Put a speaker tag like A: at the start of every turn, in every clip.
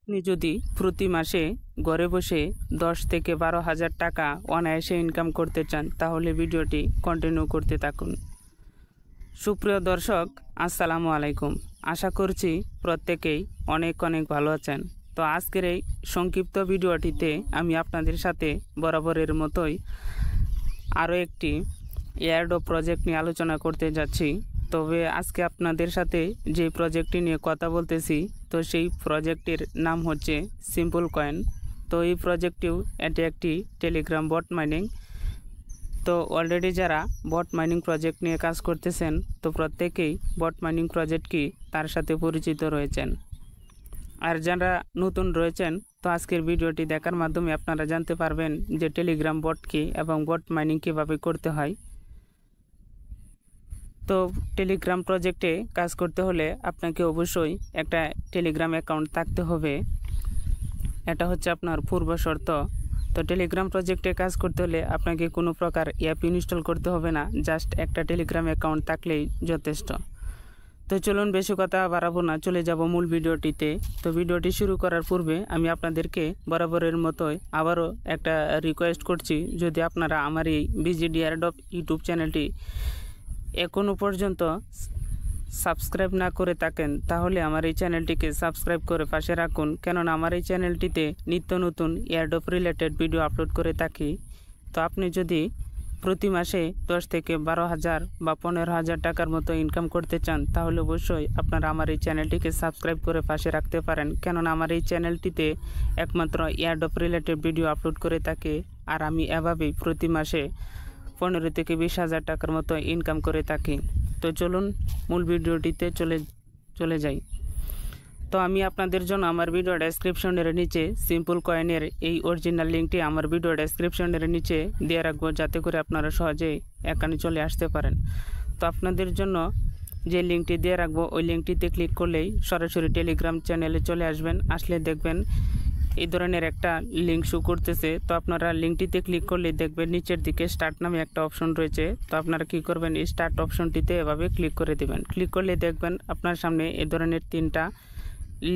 A: আপনি যদি প্রতি মাসে ঘরে বসে 10 থেকে 12,000 টাকা অনায়াসে ইনকাম করতে চান তাহলে ভিডিওটি কন্টিনিউ করতে থাকুন। সুপ্রিয় দর্শক, আসসালামু আলাইকুম। আশা করছি প্রত্যেকেই অনেক ভালো আছেন। তো আজকের এই সংক্ষিপ্ত ভিডিওটিতে আমি আপনাদের সাথে বরাবরের মতোই আরও একটি এয়ারড্রপ প্রজেক্ট নিয়ে আলোচনা করতে যাচ্ছি। তবে আজকে আপনাদের সাথে যে প্রজেক্টটি নিয়ে কথা বলতেছি, তো সেই প্রজেক্টের নাম হচ্ছে সিম্পল কয়েন। তো এই প্রজেক্টটিও এটি একটি টেলিগ্রাম বট মাইনিং। তো অলরেডি যারা বট মাইনিং প্রজেক্ট নিয়ে কাজ করতেছেন, তো প্রত্যেকেই বট মাইনিং প্রজেক্ট কি তার সাথে পরিচিত রয়েছেন। আর যারা নতুন রয়েছেন, তো আজকের ভিডিওটি দেখার মাধ্যমে আপনারা জানতে পারবেন যে টেলিগ্রাম বট কি এবং বট মাইনিং কীভাবে করতে হয়। তো টেলিগ্রাম প্রজেক্টে কাজ করতে হলে আপনাকে অবশ্যই একটা টেলিগ্রাম অ্যাকাউন্ট থাকতে হবে, এটা হচ্ছে আপনার পূর্ব শর্ত। তো টেলিগ্রাম প্রজেক্টে কাজ করতে হলে আপনাকে কোনো প্রকার অ্যাপ ইনস্টল করতে হবে না, জাস্ট একটা টেলিগ্রাম অ্যাকাউন্ট থাকলেই যথেষ্ট। তো চলুন বেশি কথা বাড়াবো না, চলে যাব মূল ভিডিওটিতে। তো ভিডিওটি শুরু করার পূর্বে আমি আপনাদেরকে বরাবরের মতোই আবারও একটা রিকোয়েস্ট করছি, যদি আপনারা আমার এই বিজিডি এয়ারড্রপ ইউটিউব চ্যানেলটি এখনও পর্যন্ত সাবস্ক্রাইব না করে থাকেন তাহলে আমার এই চ্যানেলটিকে সাবস্ক্রাইব করে পাশে রাখুন, কেননা আমার এই চ্যানেলটিতে নিত্য নতুন এয়ারড্রপ রিলেটেড ভিডিও আপলোড করে থাকি। তো আপনি যদি প্রতি মাসে 10 থেকে 12,000 বা 15,000 টাকার মতো ইনকাম করতে চান তাহলে অবশ্যই আপনারা আমার এই চ্যানেলটিকে সাবস্ক্রাইব করে পাশে রাখতে পারেন, কেননা আমার এই চ্যানেলটিতে একমাত্র এয়ারড্রপ রিলেটেড ভিডিও আপলোড করে থাকে। আর আমি এভাবেই প্রতি মাসে 15 থেকে 20,000 টাকার মতো ইনকাম করে থাকি। তো চলুন মূল ভিডিওটিতে চলে যাই। তো আমি আপনাদের জন্য আমার ভিডিও ডেসক্রিপশনের নিচে সিম্পল কয়েনের এই অরিজিনাল লিঙ্কটি আমার ভিডিও ডেসক্রিপশনের নিচে দিয়ে রাখবো, যাতে করে আপনারা সহজেই এখানে চলে আসতে পারেন। তো আপনাদের জন্য যে লিঙ্কটি দিয়ে রাখবো ওই লিঙ্কটিতে ক্লিক করলেই সরাসরি টেলিগ্রাম চ্যানেলে চলে আসবেন। আসলে দেখবেন এই ধরনের একটা লিঙ্ক শো করতেছে। তো আপনারা লিঙ্কটিতে ক্লিক করলে দেখবেন নিচের দিকে স্টার্ট নামে একটা অপশন রয়েছে। তো আপনারা কি করবেন, এই স্টার্ট অপশনটিতে এভাবে ক্লিক করে দেবেন। ক্লিক করলে দেখবেন আপনার সামনে এই ধরনের 3টা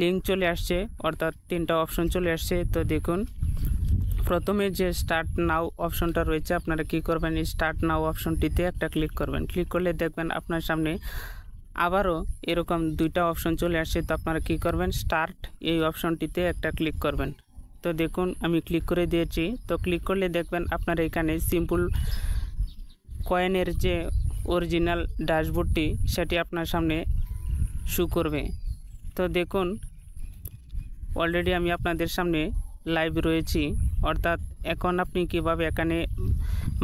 A: লিঙ্ক চলে আসছে, অর্থাৎ 3টা অপশন চলে আসছে। তো দেখুন প্রথমে যে স্টার্ট নাও অপশনটা রয়েছে, আপনারা কি করবেন, এই স্টার্ট নাও অপশনটিতে একটা ক্লিক করবেন। ক্লিক করলে দেখবেন আপনার সামনে আবারও এরকম 2টা অপশন চলে আসছে। তো আপনারা কি করবেন, স্টার্ট এই অপশনটিতে একটা ক্লিক করবেন। তো দেখুন আমি ক্লিক করে দিয়েছি। তো ক্লিক করলে দেখবেন আপনারা এখানে সিম্পল কয়েনের যে অরিজিনাল ড্যাশবোর্ডটি সেটি আপনার সামনে শো করবে। তো দেখুন অলরেডি আমি আপনাদের সামনে লাইভ রয়েছি, অর্থাৎ এখন আপনি কিভাবে এখানে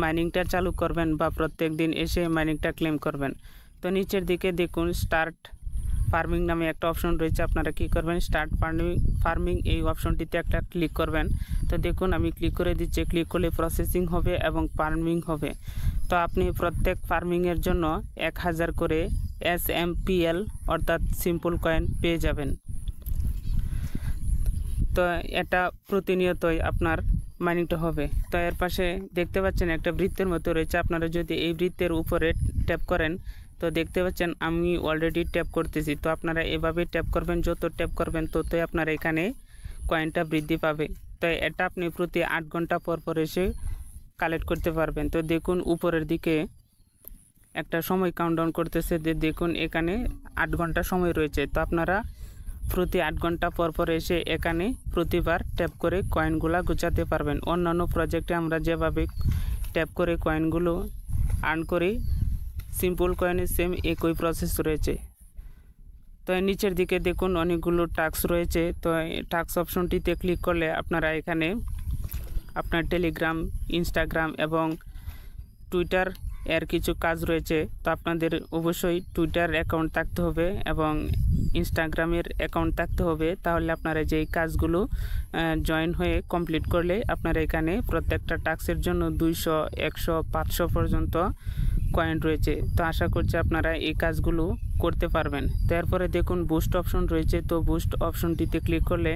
A: মাইনিংটা চালু করবেন বা প্রত্যেক দিন এসে মাইনিংটা ক্লেম করবেন। তো নিচের দিকে দেখুন স্টার্ট ফার্মিং নামে একটা অপশন রয়েছে, আপনারা কি করবেন, স্টার্ট ফার্মিং এই অপশনটিতে একটা ক্লিক করবেন। তো দেখুন আমি ক্লিক করে দিচ্ছি। ক্লিক করলে প্রসেসিং হবে এবং ফার্মিং হবে। তো আপনি প্রত্যেক ফার্মিংয়ের জন্য 1000 করে SMPL অর্থাৎ সিম্পল কয়েন পেয়ে যাবেন। তো এটা প্রতিনিয়তই আপনার মাইনিংটা হবে। তো এর পাশে দেখতে পাচ্ছেন একটা বৃত্তের মতো রয়েছে, আপনারা যদি এই বৃত্তের উপরে ট্যাপ করেন তো দেখতে পাচ্ছেন আমি অলরেডি ট্যাপ করতেছি। তো আপনারা এভাবে ট্যাপ করবেন, যত ট্যাপ করবেন ততই আপনার এখানে কয়েনটা বৃদ্ধি পাবে। তো এটা আপনি প্রতি 8 ঘন্টা পর এসে কালেক্ট করতে পারবেন। তো দেখুন উপরের দিকে একটা সময় কাউন্টডাউন করতেছে, দেখুন এখানে 8 ঘন্টা সময় রয়েছে। তো আপনারা প্রতি 8 ঘন্টা পর এসে এখানে প্রতিবার ট্যাপ করে কয়েনগুলা গোছাতে পারবেন। অন্যান্য প্রজেক্টে আমরা যেভাবে ট্যাপ করে কয়েনগুলো আর্ন করি, সিম্পল কয়েনের সেম একই প্রসেস রয়েছে। তো নিচের দিকে দেখুন অনেকগুলো টাস্ক রয়েছে। তো টাস্ক অপশনটিতে ক্লিক করলে আপনারা এখানে আপনার টেলিগ্রাম, ইনস্টাগ্রাম এবং টুইটার এর কিছু কাজ রয়েছে। তো আপনাদের অবশ্যই টুইটার অ্যাকাউন্ট থাকতে হবে এবং ইনস্টাগ্রামের অ্যাকাউন্ট থাকতে হবে, তাহলে আপনারা যেই কাজগুলো জয়েন হয়ে কমপ্লিট করলে আপনারা এখানে প্রত্যেকটা টাস্কের জন্য 200, 100, 500 পর্যন্ত কয়েন রয়েছে। তো আশা করছি আপনারা এই কাজগুলো করতে পারবেন। তো এরপরে দেখুন বুস্ট অপশন রয়েছে। তো বুস্ট অপশনটিতে ক্লিক করলে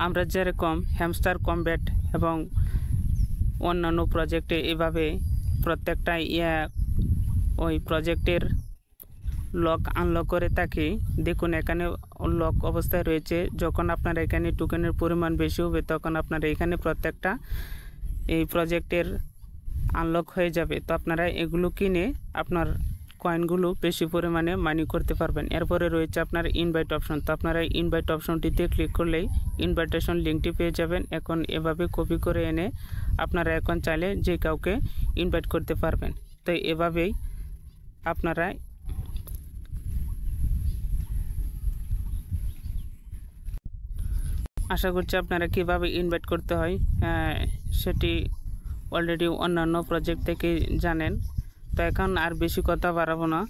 A: আমরা যেরকম হ্যামস্টার কমব্যাট এবং অন্যান্য প্রজেক্টে এভাবে প্রত্যেকটা ওই প্রজেক্টের লক আনলক করে থাকি, দেখুন এখানে লক অবস্থায় রয়েছে। যখন আপনার এখানে টোকেনের পরিমাণ বেশি হবে তখন আপনার এখানে প্রত্যেকটা এই প্রজেক্টের আনলক হয়ে যাবে। তো আপনারা এগুলো কিনে আপনার কয়েনগুলো বেশি পরিমাণে মাইনিং করতে পারবেন। এরপরে রয়েছে আপনার ইনভাইট অপশন। তো আপনারা ইনভাইট অপশনটিতে ক্লিক করলেই ইনভাইটেশন লিঙ্কটি পেয়ে যাবেন। এখন এভাবে কপি করে এনে আপনারা এখন চাইলে যে কাউকে ইনভাইট করতে পারবেন। তো এভাবেই আপনারা আশা করছি আপনারা কিভাবে ইনভাইট করতে হয় সেটি অলরেডি অন্যান্য প্রজেক্ট থেকে জানেন। তো এখন আর বেশি কথা বাড়াবো না,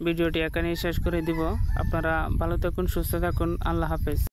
A: ভিডিওটি এখানেই শেষ করে দিব। আপনারা ভালো থাকুন, সুস্থ থাকুন, আল্লাহ হাফেজ।